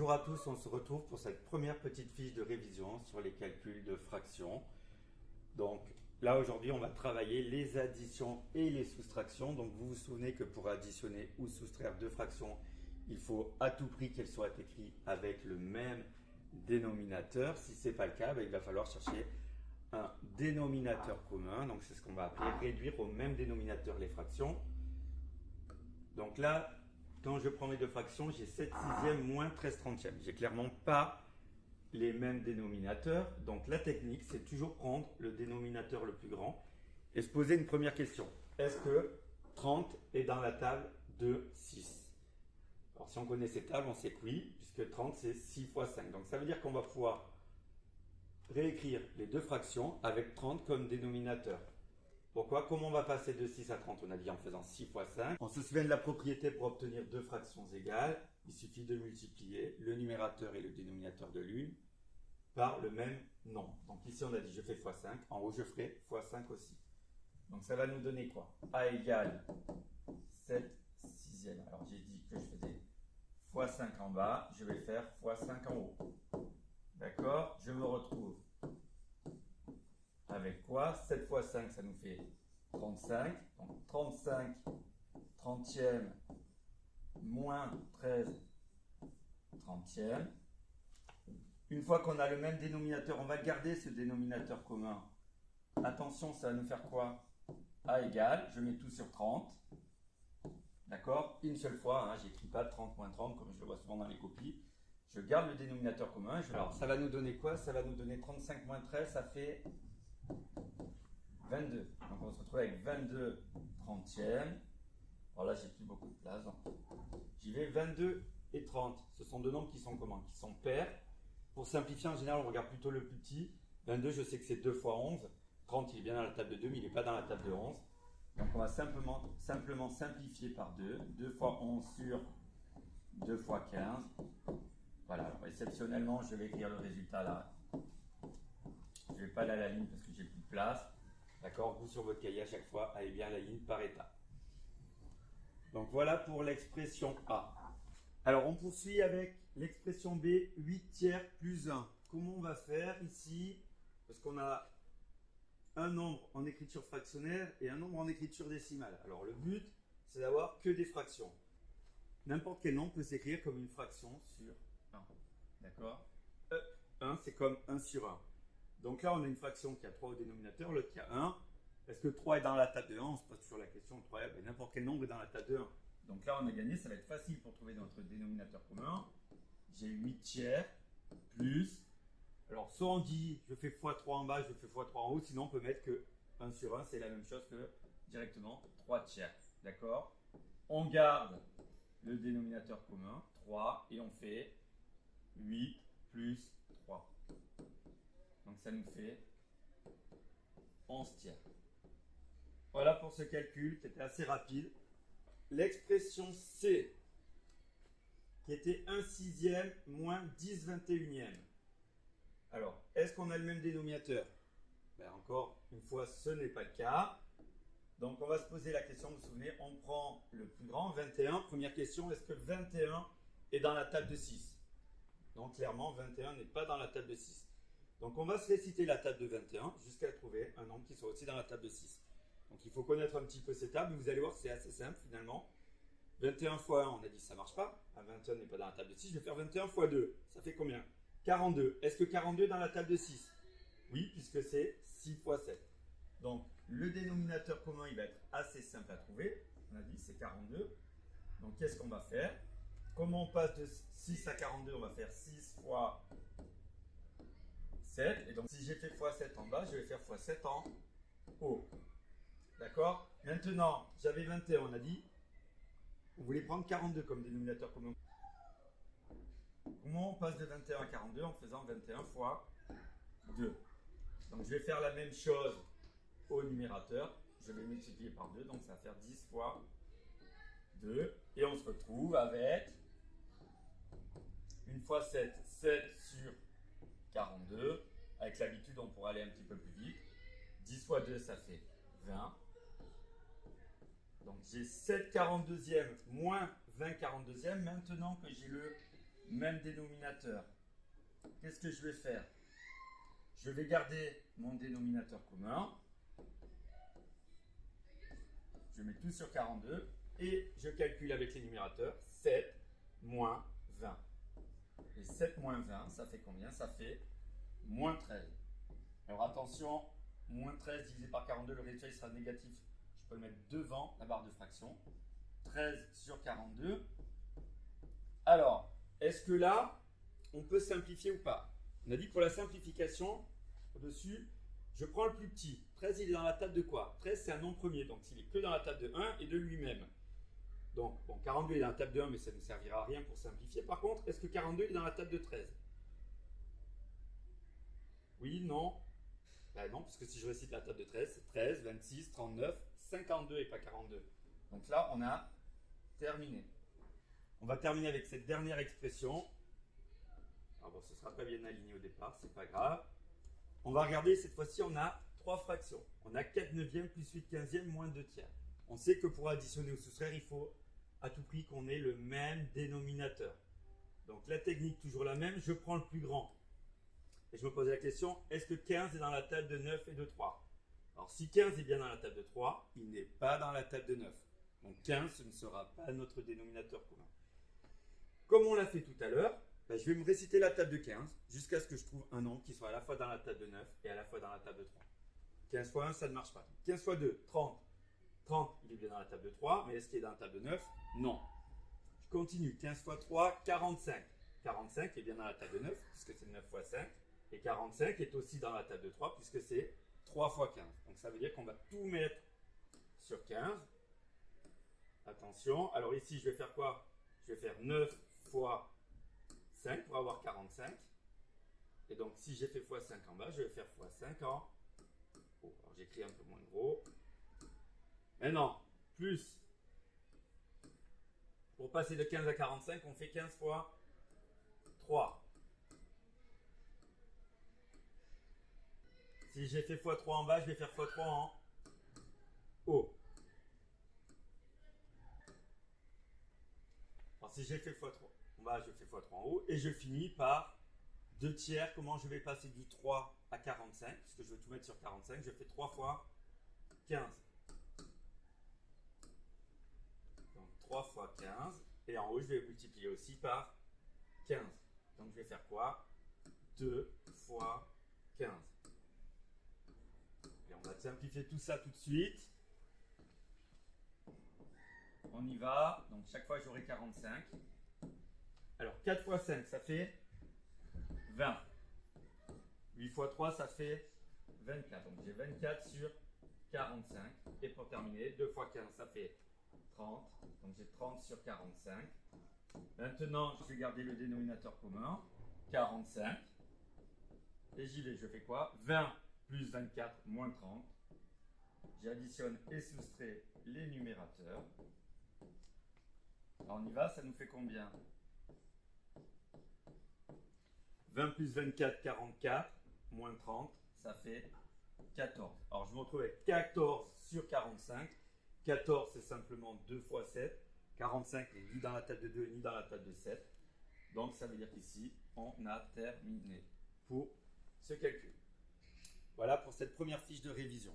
Bonjour à tous, on se retrouve pour cette première petite fiche de révision sur les calculs de fractions. Donc là aujourd'hui on va travailler les additions et les soustractions. Donc vous vous souvenez que pour additionner ou soustraire deux fractions, il faut à tout prix qu'elles soient écrites avec le même dénominateur. Si ce n'est pas le cas, il va falloir chercher un dénominateur commun. Donc c'est ce qu'on va appeler réduire au même dénominateur les fractions. Donc là, quand je prends mes deux fractions, j'ai 7 sixièmes moins 13 trentièmes. J'ai clairement pas les mêmes dénominateurs. Donc la technique, c'est toujours prendre le dénominateur le plus grand et se poser une première question. Est-ce que 30 est dans la table de 6? Alors si on connaît ces tables, on sait que oui, puisque 30 c'est 6 fois 5. Donc ça veut dire qu'on va pouvoir réécrire les deux fractions avec 30 comme dénominateur. Pourquoi? Comment on va passer de 6 à 30? On a dit en faisant 6 fois 5. On se souvient de la propriété pour obtenir deux fractions égales. Il suffit de multiplier le numérateur et le dénominateur de l'une par le même nombre. Donc ici on a dit je fais fois 5. En haut je ferai fois 5 aussi. Donc ça va nous donner quoi? A égale 7 sixièmes. Alors j'ai dit que je faisais fois 5 en bas. Je vais faire fois 5 en haut. D'accord? Je me retrouve avec quoi? 7 fois 5, ça nous fait 35. Donc 35 trentièmes moins 13 trentièmes. Une fois qu'on a le même dénominateur, on va garder ce dénominateur commun. Attention, ça va nous faire quoi? A égale, je mets tout sur 30. D'accord? Une seule fois, j'écris pas 30 moins 30 comme je le vois souvent dans les copies. Je garde le dénominateur commun. Alors, ça va nous donner quoi? Ça va nous donner 35 moins 13, ça fait 22. Donc on se retrouve avec 22 trentièmes. Alors là, j'ai plus beaucoup de place. J'y vais 22 et 30. Ce sont deux nombres qui sont comment? Qui sont pairs. Pour simplifier, en général, on regarde plutôt le plus petit. 22, je sais que c'est 2 fois 11. 30, il est bien dans la table de 2, mais il n'est pas dans la table de 11. Donc on va simplement simplifier par 2. 2 fois 11 sur 2 fois 15. Voilà. Alors, exceptionnellement, je vais écrire le résultat là. Je ne vais pas aller à la ligne parce que j'ai plus de place. D'accord? Vous sur votre cahier à chaque fois, allez bien à la ligne par étape. Donc voilà pour l'expression A. Alors on poursuit avec l'expression B, 8 tiers plus 1. Comment on va faire ici? Parce qu'on a un nombre en écriture fractionnaire et un nombre en écriture décimale. Alors le but, c'est d'avoir que des fractions. N'importe quel nombre peut s'écrire comme une fraction sur 1. D'accord? 1, c'est comme 1 sur 1. Donc là, on a une fraction qui a 3 au dénominateur, l'autre qui a 1. Est-ce que 3 est dans la table de 1? On se pose toujours la question. 3, n'importe quel nombre est dans la table de 1. Donc là, on a gagné. Ça va être facile pour trouver notre dénominateur commun. J'ai 8 tiers plus. Alors, soit on dit je fais x3 en bas, je fais x3 en haut. Sinon, on peut mettre que 1 sur 1, c'est la même chose que directement 3 tiers. D'accord? On garde le dénominateur commun, 3, et on fait 8 plus 3. Donc ça nous fait 11 tiers. Voilà pour ce calcul qui était assez rapide. L'expression C, qui était 1 sixième moins 10 21e. Alors, est-ce qu'on a le même dénominateur? Encore une fois, ce n'est pas le cas. Donc on va se poser la question, vous vous souvenez, on prend le plus grand, 21. Première question, est-ce que 21 est dans la table de 6? Donc clairement, 21 n'est pas dans la table de 6. Donc on va se réciter la table de 21 jusqu'à trouver un nombre qui soit aussi dans la table de 6. Donc il faut connaître un petit peu ces tables. Vous allez voir que c'est assez simple finalement. 21 fois 1, on a dit ça ne marche pas. 21 n'est pas dans la table de 6. Je vais faire 21 fois 2. Ça fait combien? 42. Est-ce que 42 est dans la table de 6? Oui, puisque c'est 6 fois 7. Donc le dénominateur commun, il va être assez simple à trouver. On a dit c'est 42. Donc qu'est-ce qu'on va faire? Comment on passe de 6 à 42? On va faire 6 fois 7. Et donc si j'ai fait x7 en bas, je vais faire x7 en haut. D'accord? Maintenant, j'avais 21, on a dit. On voulait prendre 42 comme dénominateur commun. Comment on passe de 21 à 42? En faisant 21 fois 2. Donc je vais faire la même chose au numérateur. Je vais multiplier par 2, donc ça va faire 10 fois 2. Et on se retrouve avec une fois 7, 7 sur 42. Avec l'habitude, on pourra aller un petit peu plus vite. 10 fois 2, ça fait 20. Donc j'ai 7 42e moins 20 42e. Maintenant que j'ai le même dénominateur. Qu'est-ce que je vais faire? Je vais garder mon dénominateur commun. Je mets tout sur 42 et je calcule avec les numérateurs 7 moins 20. Et 7 moins 20, ça fait combien? Ça fait moins 13. Alors attention, moins 13 divisé par 42, le résultat il sera négatif. Je peux le mettre devant la barre de fraction. 13 sur 42. Alors, est-ce que là, on peut simplifier ou pas? On a dit que pour la simplification, au-dessus, je prends le plus petit. 13, il est dans la table de quoi? 13, c'est un nombre premier, donc il est que dans la table de 1 et de lui-même. Donc, bon, 42 est dans la table de 1, mais ça ne servira à rien pour simplifier. Par contre, est-ce que 42 est dans la table de 13? Oui, non. Ben non, puisque si je récite la table de 13, c'est 13, 26, 39, 52 et pas 42. Donc là, on a terminé. On va terminer avec cette dernière expression. Alors bon, ce ne sera pas bien aligné au départ, c'est pas grave. On va regarder, cette fois-ci, on a 3 fractions. On a 4 neuvièmes plus 8 quinzièmes moins 2 tiers. On sait que pour additionner ou soustraire, il faut à tout prix qu'on ait le même dénominateur. Donc la technique, toujours la même, je prends le plus grand. Et je me pose la question, est-ce que 15 est dans la table de 9 et de 3? Alors si 15 est bien dans la table de 3, il n'est pas dans la table de 9. Donc 15, ce ne sera pas notre dénominateur commun. Comme on l'a fait tout à l'heure, je vais me réciter la table de 15 jusqu'à ce que je trouve un nombre qui soit à la fois dans la table de 9 et à la fois dans la table de 3. 15 fois 1, ça ne marche pas. 15 fois 2, 30. 30, il est bien dans la table de 3, mais est-ce qu'il est dans la table de 9? Non. Je continue. 15 fois 3, 45. 45 est bien dans la table de 9, puisque c'est 9 fois 5. Et 45 est aussi dans la table de 3, puisque c'est 3 fois 15. Donc ça veut dire qu'on va tout mettre sur 15. Attention. Alors ici, je vais faire quoi? Je vais faire 9 fois 5 pour avoir 45. Et donc, si j'ai fait x 5 en bas, je vais faire x 5 en haut. Alors, j'écris un peu moins gros. Maintenant, plus. Pour passer de 15 à 45, on fait 15 fois 3. Si j'ai fait x3 en bas, je vais faire x3 en haut. Alors, si j'ai fait x3 en bas, je fais x3 en haut. Et je finis par 2 tiers. Comment je vais passer du 3 à 45? Puisque je veux tout mettre sur 45. Je fais 3 fois 15. Donc 3 fois 15. Et en haut, je vais multiplier aussi par 15. Donc je vais faire quoi? 2 fois 15. Et on va simplifier tout ça tout de suite. On y va. Donc chaque fois, j'aurai 45. Alors 4 fois 5, ça fait 20. 8 fois 3, ça fait 24. Donc j'ai 24 sur 45. Et pour terminer, 2 fois 15, ça fait 30. Donc j'ai 30 sur 45. Maintenant, je vais garder le dénominateur commun. 45. Et j'y vais. Je fais quoi? 20 plus 24 moins 30. J'additionne et soustrais les numérateurs. Alors on y va, ça nous fait combien? 20 plus 24, 44, moins 30, ça fait 14. Alors je me retrouve avec 14 sur 45. 14, c'est simplement 2 fois 7. 45 n'est ni dans la table de 2 ni dans la table de 7. Donc ça veut dire qu'ici, on a terminé pour ce calcul. Voilà pour cette première fiche de révision.